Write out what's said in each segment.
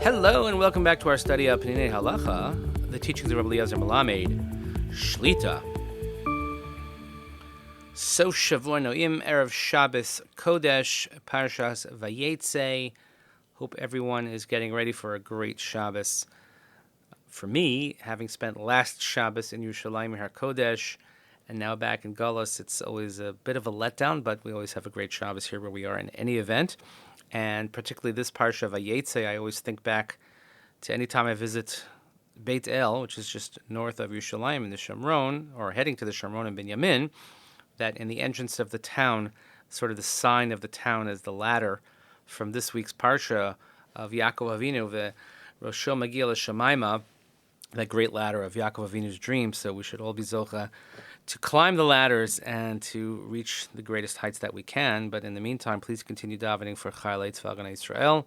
Hello and welcome back to our study of Peninei Halacha, the teachings of Rabbi Eliezer Melamed, Shlita. So Shavua Noim, Erev Shabbos Kodesh, Parashas Vayetze. Hope everyone is getting ready for a great Shabbos. For me, having spent last Shabbos in Yerushalayim HaKodesh and now back in Galus, it's always a bit of a letdown, but we always have a great Shabbos here where we are in any event. And particularly this Parsha Vayetze, I always think back to any time I visit Beit El, which is just north of Yerushalayim in the Shomron, or heading to the Shomron in Binyamin, that in the entrance of the town, sort of the sign of the town is the ladder from this week's Parsha of Yaakov Avinu, the Rosho Magil Shemaima, that great ladder of Yaakov Avinu's dream. So we should all be zocha to climb the ladders and to reach the greatest heights that we can. But in the meantime, please continue davening for Chayalei Tzva Haganah Yisrael,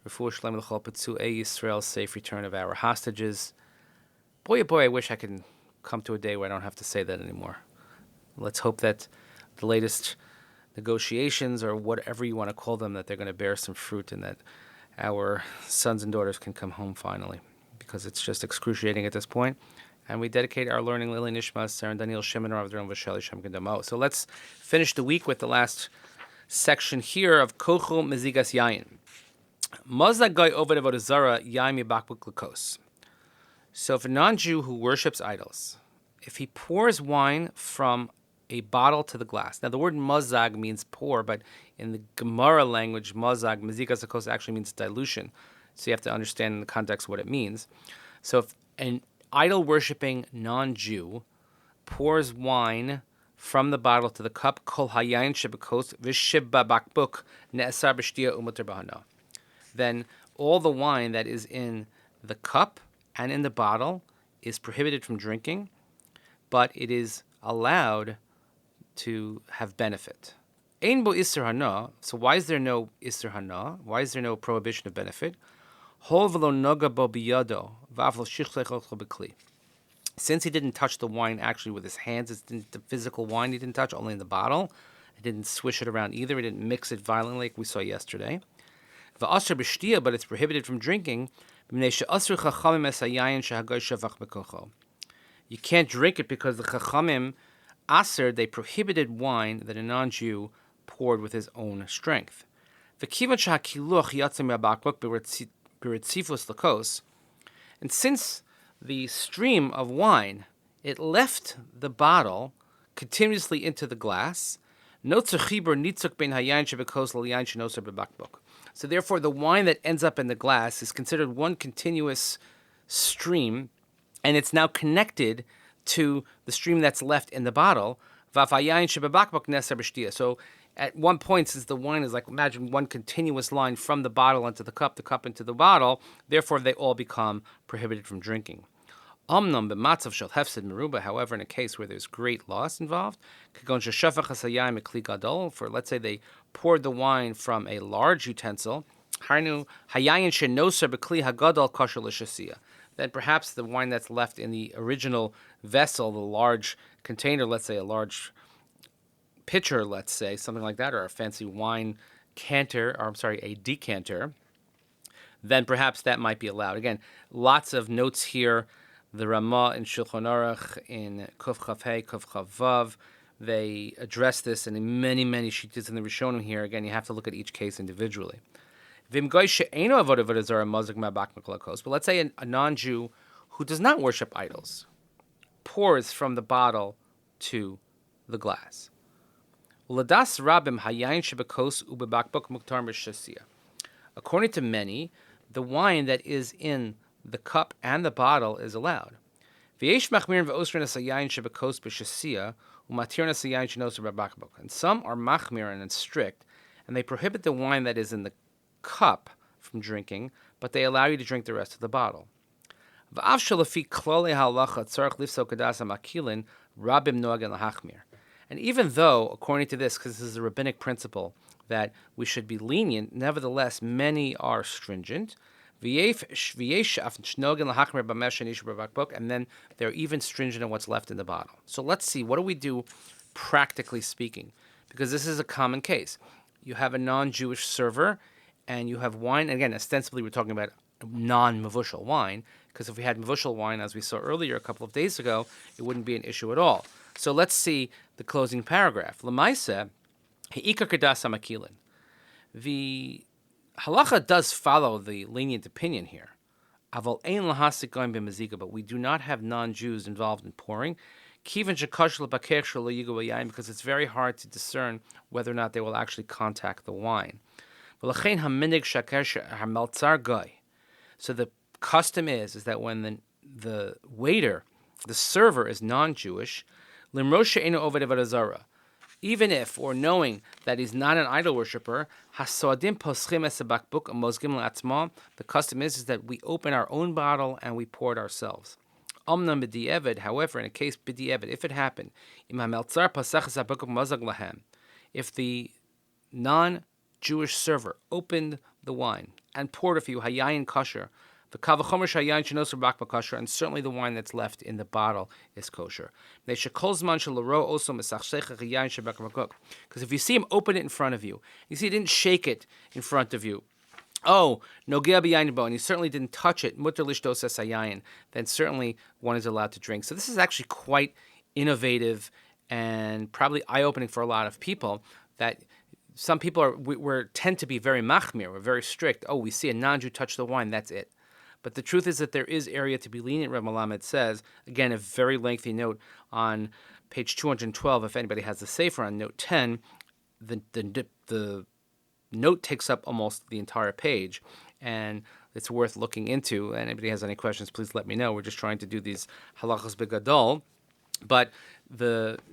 Refuah Shlema L'chol Petzu'ei Yisrael, safe return of our hostages. Boy, oh boy, I wish I could come to a day where I don't have to say that anymore. Let's hope that the latest negotiations, or whatever you want to call them, that they're going to bear some fruit and that our sons and daughters can come home finally, because it's just excruciating at this point. And we dedicate our learning Lili Nishmat, Sarah Daniel Shimon, Rav Dron Vasheli Shem Kedamo. So let's finish the week with the last section here of Kochu Mezigas Yayin. Mazag Goy Oved Avodah Zara Yayin Mibakbuk Lakos. So if a non-Jew who worships idols, if he pours wine from a bottle to the glass. Now the word mazag means pour, but in the Gemara language, mazag, mezigas lakos, actually means dilution. So you have to understand in the context what it means. So if an idol-worshipping non-Jew pours wine from the bottle to the cup, kol hayayin shebekos v'shibba bakbuk ne'asar b'shtiya u'mutar b'hana, then all the wine that is in the cup and in the bottle is prohibited from drinking, but it is allowed to have benefit. Ein bo isur hana. So why is there no isur hana? Why is there no prohibition of benefit? Since he didn't touch the wine actually with his hands, it's the physical wine he didn't touch, only in the bottle. He didn't swish it around either. He didn't mix it violently like we saw yesterday. But it's prohibited from drinking. You can't drink it because the Chachamim Aser, they prohibited wine that a non-Jew poured with his own strength. And since the stream of wine, it left the bottle continuously into the glass, so therefore the wine that ends up in the glass is considered one continuous stream, and it's now connected to the stream that's left in the bottle. So at one point, since the wine is like, imagine one continuous line from the bottle into the cup into the bottle, therefore they all become prohibited from drinking. However, in a case where there's great loss involved, for let's say they poured the wine from a large utensil, then perhaps the wine that's left in the original vessel, the large container, let's say a large pitcher, let's say, something like that, or a fancy wine canter, a decanter, then perhaps that might be allowed. Again, lots of notes here. The Ramah in Shulchan Aruch, in Kuf Chav Hey, Kuf Chav Vav, they address this, and in many, many shittas in the Rishonim here. Again, you have to look at each case individually. But let's say a non-Jew who does not worship idols pours from the bottle to the glass. According to many, the wine that is in the cup and the bottle is allowed. And some are machmir and strict, and they prohibit the wine that is in the cup from drinking, but they allow you to drink the rest of the bottle. And even though, according to this, because this is a rabbinic principle, that we should be lenient, nevertheless, many are stringent. And then they're even stringent on what's left in the bottle. So let's see, what do we do practically speaking? Because this is a common case. You have a non-Jewish server, and you have wine. Again, ostensibly, we're talking about non-mevushal wine, because if we had mevushal wine, as we saw earlier a couple of days ago, it wouldn't be an issue at all. So let's see the closing paragraph. L'maisa, he'ikar kedas hamakilin. The halacha does follow the lenient opinion here. Aval ein lahasik goyim b'mezika, but we do not have non-Jews involved in pouring. Kivan shekash lebakech shelo yigu b'yayin, because it's very hard to discern whether or not they will actually contact the wine. V'lachein haminig shaker hameltzar goy. So the custom is that when the waiter, the server, is non-Jewish, limrosh she'eino oved avodah zara, even if, or knowing that he's not an idol worshiper, hasodim poschim es bakbuk mozgim la'atzma, the custom is that we open our own bottle and we pour it ourselves. Omnam b'di'evid, however, in a case b'di'evid, if it happened, im hameltzar pasach es bakbuk mozag lahem, if the non-Jewish server opened the wine and poured it for you, hayayin kosher, and certainly the wine that's left in the bottle is kosher. Because if you see him open it in front of you, you see he didn't shake it in front of you, and he certainly didn't touch it, then certainly one is allowed to drink. So this is actually quite innovative and probably eye-opening for a lot of people, that some people tend to be very machmir, we're very strict. Oh, we see a non-Jew touch the wine, that's it. But the truth is that there is area to be lenient, Reb Melamed says. Again, a very lengthy note on page 212, if anybody has the Sefer on note 10. The note takes up almost the entire page, and it's worth looking into. And anybody has any questions, please let me know. We're just trying to do these halachas begadol. But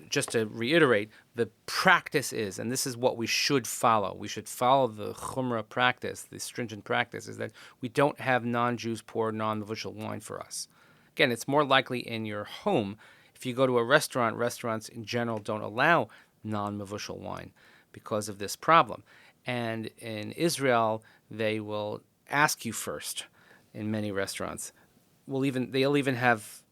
just to reiterate, the practice is, and this is what we should follow. We should follow the chumrah practice, the stringent practice, is that we don't have non-Jews pour non-mevushal wine for us. Again, it's more likely in your home. If you go to a restaurant, restaurants in general don't allow non-mevushal wine because of this problem. And in Israel, they will ask you first in many restaurants. They'll even have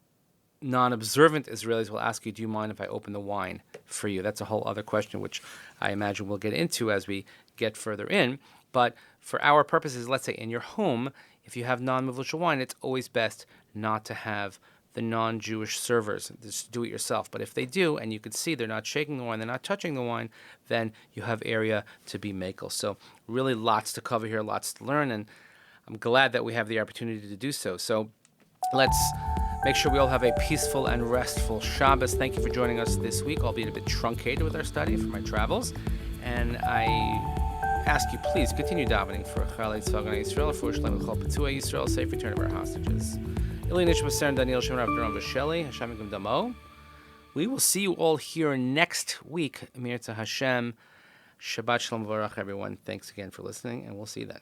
non-observant Israelis will ask you, do you mind if I open the wine for you? That's a whole other question, which I imagine we'll get into as we get further in. But for our purposes, let's say in your home, if you have non-mevushal wine, it's always best not to have the non-Jewish servers. Just do it yourself. But if they do, and you can see they're not shaking the wine, they're not touching the wine, then you have area to be makel. So really lots to cover here, lots to learn, and I'm glad that we have the opportunity to do so. So let's make sure we all have a peaceful and restful Shabbos. Thank you for joining us this week, albeit a bit truncated with our study from my travels. And I ask you, please continue davening for Chalei Tzvagan Yisrael, for Shalom Chol Petzua Yisrael, safe return of our hostages. Ili Nishmat Seren Daniel Shimon Rav Doron Vasheli, Hashem Yigam Damo. We will see you all here next week. Mirza Hashem. Shabbat Shalom V'Barach, everyone. Thanks again for listening, and we'll see you then.